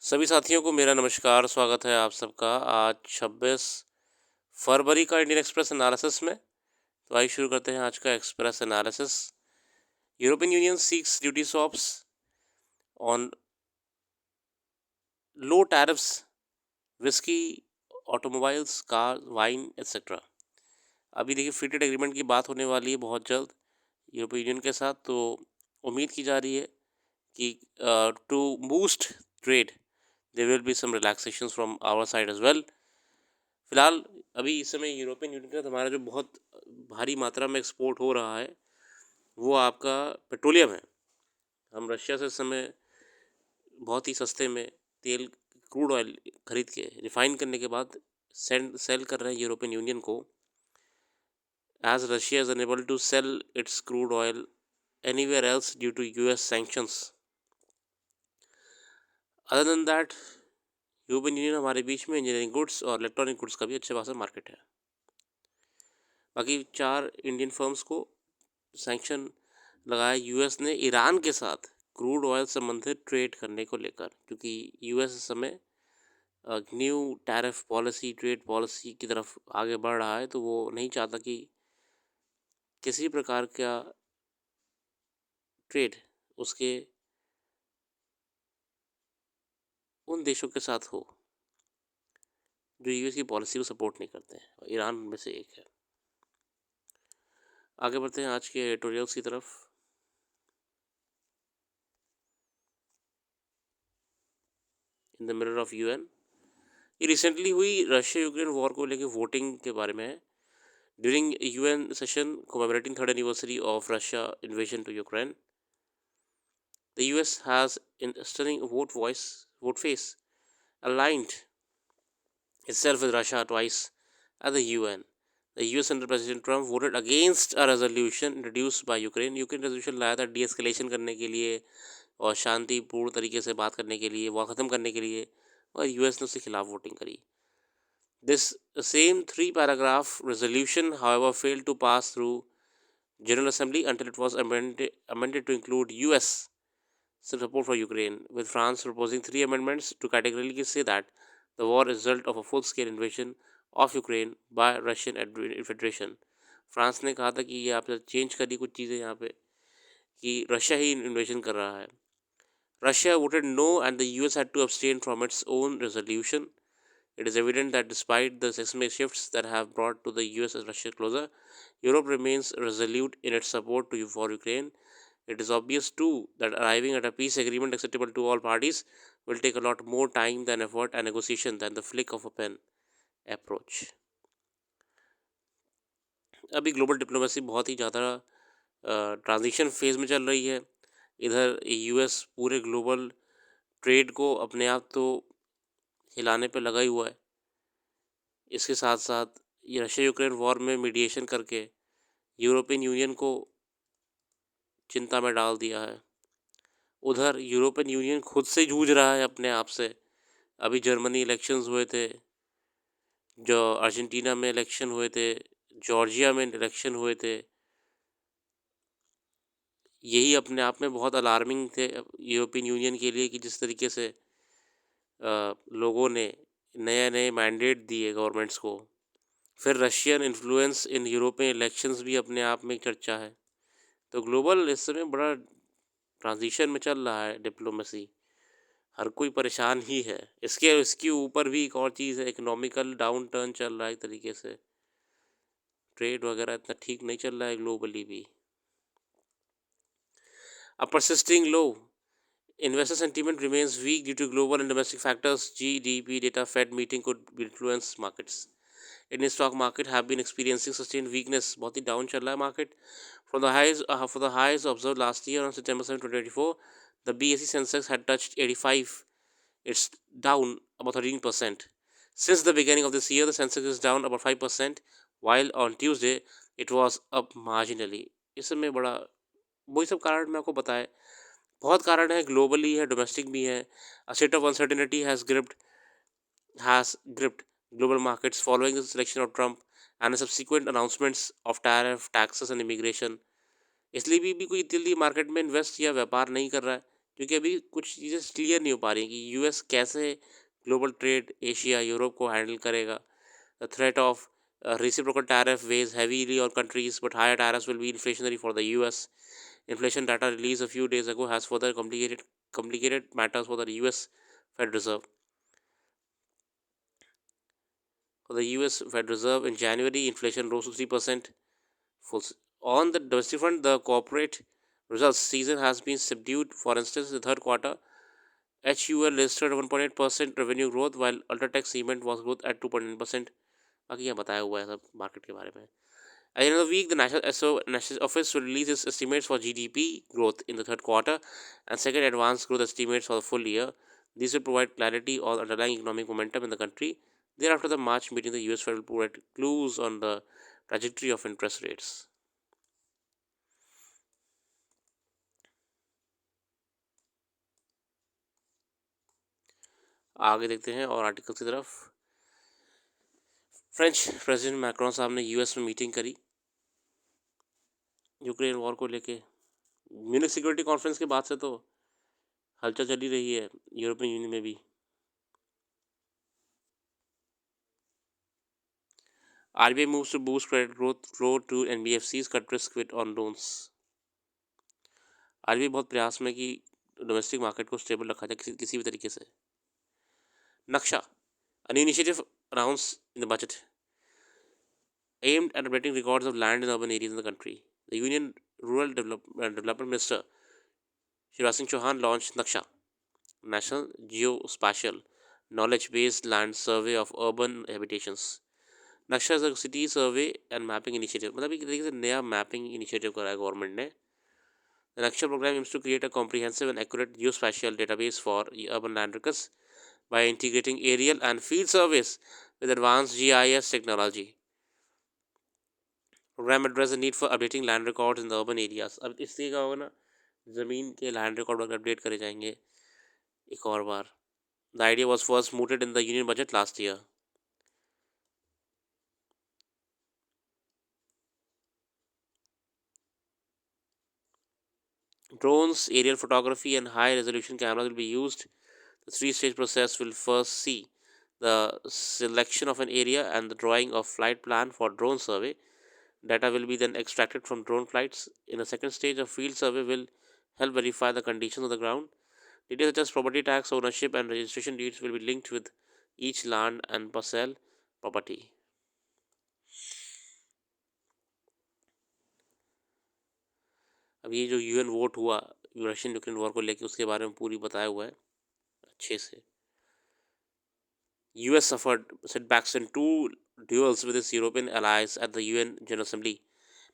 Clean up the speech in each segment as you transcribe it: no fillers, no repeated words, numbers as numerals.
सभी साथियों को मेरा नमस्कार, स्वागत है आप सबका आज 26 फरवरी का इंडियन एक्सप्रेस एनालिसिस में। तो आइए शुरू करते हैं आज का express analysis. European Union seeks duty swaps on low tariffs, whisky, automobiles, car, wine etcetera. अभी देखिए फ्री ट्रेड एग्रीमेंट की बात होने वाली है बहुत जल्द यूरोपियन यूनियन के साथ। तो उम्मीद की जा रही है कि to boost trade there will be some relaxations from our side as well. फिलहाल अभी इस समय यूरोपियन यूनियन का हमारा जो बहुत भारी मात्रा में एक्सपोर्ट हो रहा है वो आपका पेट्रोलियम है। हम रशिया से इस समय बहुत ही सस्ते में तेल, क्रूड ऑयल खरीद के रिफाइन करने के बाद सेल कर रहे हैं यूरोपियन यूनियन को, as Russia is unable to sell its crude oil anywhere else due to US sanctions. Other than that European Union हमारे बीच में इंजीनियरिंग गुड्स और इलेक्ट्रॉनिक गुड्स का भी अच्छे खासा मार्केट है। बाकी 4 इंडियन फर्म्स को सैंक्शन लगाया यूएस ने ईरान के साथ क्रूड ऑयल संबंधित ट्रेड करने को लेकर, क्योंकि यूएस इस समय new tariff policy, trade policy की तरफ आगे बढ़ रहा है। तो वो नहीं चाहता कि किसी प्रकार का ट्रेड उसके उन देशों के साथ हो जो यूएस की पॉलिसी को सपोर्ट नहीं करते हैं, और ईरान में से एक है। आगे बढ़ते हैं आज के एडिटोरियल्स की तरफ। In the mirror of UN, ये रिसेंटली हुई रशिया यूक्रेन वॉर को लेकर वोटिंग के बारे में है। During UN session commemorating third anniversary of Russia invasion to Ukraine, the US has in stunning vote face aligned itself with Russia twice at the UN. The US under President Trump voted against a resolution introduced by Ukraine. Ukraine resolution लाया था de-escalation करने के लिए और शांतिपूर्ण तरीके से बात करने के लिए, वॉर ख़त्म करने के लिए, और यूएस ने उसके खिलाफ वोटिंग करी। This same 3-paragraph resolution, however, failed to pass through General Assembly until it was amended to include US support for Ukraine, with France proposing 3 amendments to categorically say that the war is a result of a full-scale invasion of Ukraine by Russian Federation. France ने कहा था कि ये आप change करी कुछ चीज़ें यहाँ पे कि रशिया ही इन्वेजन कर रहा है। Russia voted no and the US had to abstain from its own resolution. It is evident that despite the seismic shifts that have brought to the US and Russia closer, Europe remains resolute in its support for Ukraine. It is obvious too that arriving at a peace agreement acceptable to all parties will take a lot more time than effort and negotiation than the flick of a pen approach. अभी global diplomacy बहुत ही ज़्यादा transition phase में चल रही है। इधर US पूरे global trade को अपने आप तो हिलाने पे लगा ही हुआ है, इसके साथ साथ ये रशिया यूक्रेन वॉर में मीडिएशन करके यूरोपियन यूनियन को चिंता में डाल दिया है। उधर यूरोपियन यूनियन खुद से जूझ रहा है अपने आप से। अभी जर्मनी इलेक्शंस हुए थे, जो अर्जेंटीना में इलेक्शन हुए थे, जॉर्जिया में इलेक्शन हुए थे। यही अपने आप में बहुत अलार्मिंग थे यूरोपियन यूनियन के लिए कि जिस तरीके से लोगों ने नए नए मैंडेट दिए गवर्नमेंट्स को। फिर Russian influence in European elections भी अपने आप में चर्चा है। तो ग्लोबल इस समय बड़ा ट्रांजिशन में चल रहा है डिप्लोमेसी, हर कोई परेशान ही है। इसके ऊपर भी एक और चीज़ है, इकोनॉमिकल डाउन टर्न चल रहा है एक तरीके से, ट्रेड वगैरह इतना ठीक नहीं चल रहा है ग्लोबली भी। A persisting low investor sentiment remains weak due to global and domestic factors. GDP data Fed meeting could influence markets. Indian stock market have been experiencing sustained weakness. बहुत ही डाउन चल रहा है market. For the highs observed last year on September 7, 2024, the BSE Sensex had touched 85. It's down about 13%. Since the beginning of this year, the Sensex is down about 5%, while on Tuesday it was up marginally. इस समय बड़ा वही सब कारण मैं आपको बताया, बहुत कारण है, ग्लोबली है, डोमेस्टिक भी है। A state of uncertainty has gripped global markets following the selection of Trump and the subsequent announcements of tariff, taxes and immigration. इसलिए भी कोई जल्दी मार्केट में इन्वेस्ट या व्यापार नहीं कर रहा है, क्योंकि अभी कुछ चीज़ें क्लियर नहीं हो पा रही हैं कि यूएस कैसे ग्लोबल ट्रेड एशिया यूरोप को हैंडल करेगा. The threat of reciprocal tariff weighs heavily on countries, but higher tariffs will be inflationary for the US. Inflation data released a few days ago has further complicated matters for the US Fed Reserve. For the US Fed Reserve in January, inflation rose to 3%. On the domestic front, the corporate results season has been subdued. For instance, the third quarter, HUL registered 1.8% revenue growth, while Ultratech Cement was growth at 2.9%. बाकी यहाँ बताया हुआ है सब market के बारे में. At the end of the week, the National Office will release its estimates for GDP growth in the third quarter and second advanced growth estimates for the full year. These will provide clarity on underlying economic momentum in the country. Thereafter, the March meeting, the US Fed will provide clues on the trajectory of interest rates. आगे देखते हैं और article की तरफ. French president Macron साहब ने US में meeting करी यूक्रेन वॉर को लेके. म्यूनिक सिक्योरिटी कॉन्फ्रेंस के बाद से तो हलचल चली रही है यूरोपियन यूनियन में भी. RBI moves to boost credit growth flow to NBFCs, cut risk weight on loans. RBI बहुत प्रयास में कि डोमेस्टिक मार्केट को स्टेबल रखा जाए किसी भी तरीके से. Naksha, a new initiative announced in the budget aimed at updating records of land in urban areas in the country. The Union Rural Development Minister Shivraj Singh Chauhan launched Naksha, National Geospatial Knowledge-Based Land Survey of Urban Habitations. नक्शा is a city survey and mapping initiative. मतलब एक तरीके से नया mapping initiative करा है government ने. The नक्शा programme aims to create a comprehensive and accurate geospatial database for urban land records by integrating aerial and field surveys with advanced GIS technology. Program address the need for updating land records in the urban areas. अब इसलिए क्या होगा ना, ज़मीन के land record वगैरह update करे जाएंगे एक और बार. The idea was first mooted in the union budget last year. Drones, aerial photography, and high resolution cameras will be used. The three-stage process will first see the selection of an area and the drawing of flight plan for drone survey. Data will be then extracted from drone flights. In the second stage, a field survey will help verify the conditions of the ground. Details such as property tax, ownership, and registration deeds will be linked with each land and parcel property. अब ये जो UN vote हुआ Russian Ukraine war को लेकर, उसके बारे में पूरी बताया हुआ है अच्छे से. US suffered setbacks in two duels with its European allies at the UN General Assembly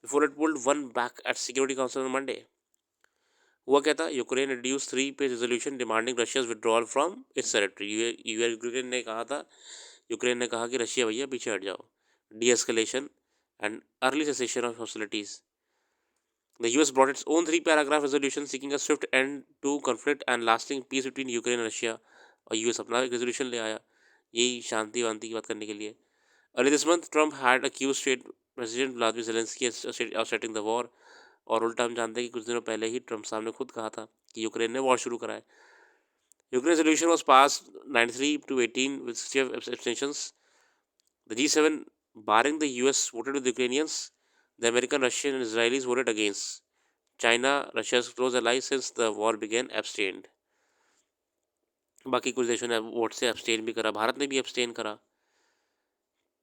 before it pulled one back at Security Council on Monday. हुआ क्या था, Ukraine introduce 3-page resolution demanding Russia's withdrawal from its territory. Ukraine ने कहा था, Ukraine ने कहा कि Russia भैया पीछे हट जाओ. D escalation and early cessation of hostilities. The US brought its own 3-paragraph resolution seeking a swift end to conflict and lasting peace between Ukraine and Russia. और यूएस अपना एक रेजोल्यूशन ले आया यही शांति वांति की बात करने के लिए. Early this month, Trump had accused state President Vladimir Zelensky of starting the war. और उल्टा हम जानते हैं कि कुछ दिनों पहले ही ट्रम्प साहब ने खुद कहा था कि यूक्रेन ने वॉर शुरू करा है. Ukraine resolution was passed 93-18 with 60 abstentions. The G7, barring the US, voted with the Ukrainians. The American, Russian, and Israelis voted against. China, Russia's close ally since the war began, abstained. बाकी कुछ देशों ने vote से abstain भी करा. भारत ने भी abstain करा.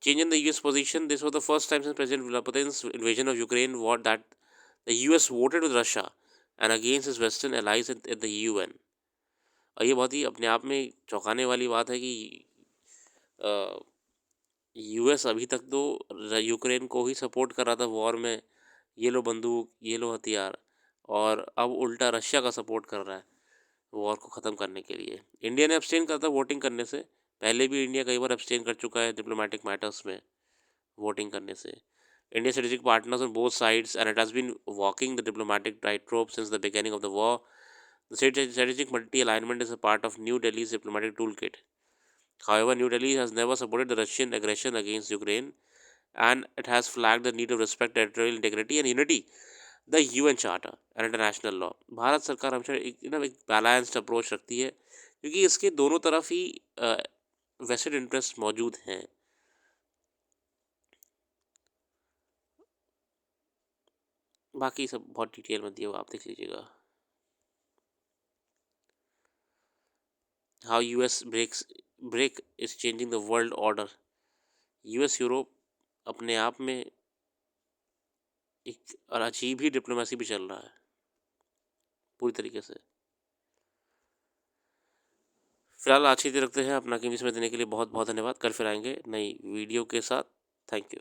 Change in the US position. This was the first time since President Putin's invasion of Ukraine war that the US voted with Russia and against its Western allies at the UN. और ये बहुत ही अपने आप में चौंकाने वाली बात है कि यूएस अभी तक तो यूक्रेन को ही सपोर्ट कर रहा था वॉर में, ये लो बंदूक, ये लो हथियार, और अब उल्टा रशिया का सपोर्ट कर रहा है वॉर को ख़त्म करने के लिए. इंडिया ने अब्सटेन करा था वोटिंग करने से. पहले भी इंडिया कई बार अब्सटेन कर चुका है डिप्लोमेटिक मैटर्स में वोटिंग करने से. India strategic partners on both sides, and it has been walking the diplomatic tightrope since the beginning of the war. The strategic multi-alignment is a part of New Delhi's diplomatic toolkit. However, New Delhi has never supported the Russian aggression against Ukraine, and it has flagged the need to respect territorial integrity and unity the UN charter and international law. Bharat सरकार हमेशा एक balanced approach रखती है, क्योंकि इसके दोनों तरफ ही vested interest मौजूद हैं। बाकी सब बहुत डिटेल में दिया हुआ, आप देख लीजिएगा। How US break is changing the world order. US Europe अपने आप में एक अजीब ही डिप्लोमेसी भी चल रहा है पूरी तरीके से। फिलहाल आज ही रखते हैं। अपना कीमती समय देने के लिए बहुत बहुत धन्यवाद। कल फिर आएंगे नई वीडियो के साथ। Thank you.